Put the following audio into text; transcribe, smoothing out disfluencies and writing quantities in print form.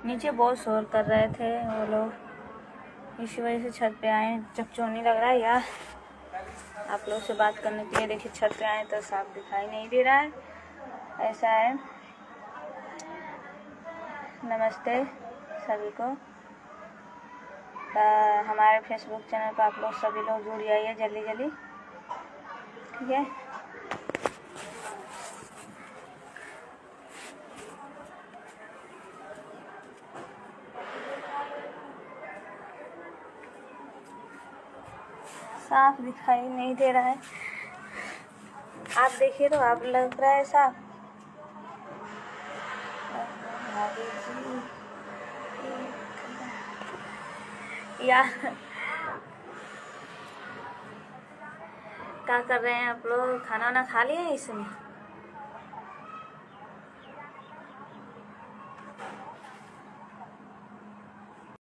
नीचे बहुत शोर कर रहे थे वो लोग, इसी वजह से छत पे आए। चकचोनी लग रहा है यार आप लोग से बात करने के लिए। देखिए छत पे आए तो साफ दिखाई नहीं दे रहा है, ऐसा है। नमस्ते सभी को। हमारे फेसबुक चैनल पर आप लोग सभी लोग जुड़ जाइए जल्दी जल्दी, ठीक है। साफ दिखाई नहीं दे रहा है, आप देखिए तो आप लग रहा है साफ। यार क्या कर रहे हैं आप लोग? खाना वाना खा लिए इसमें?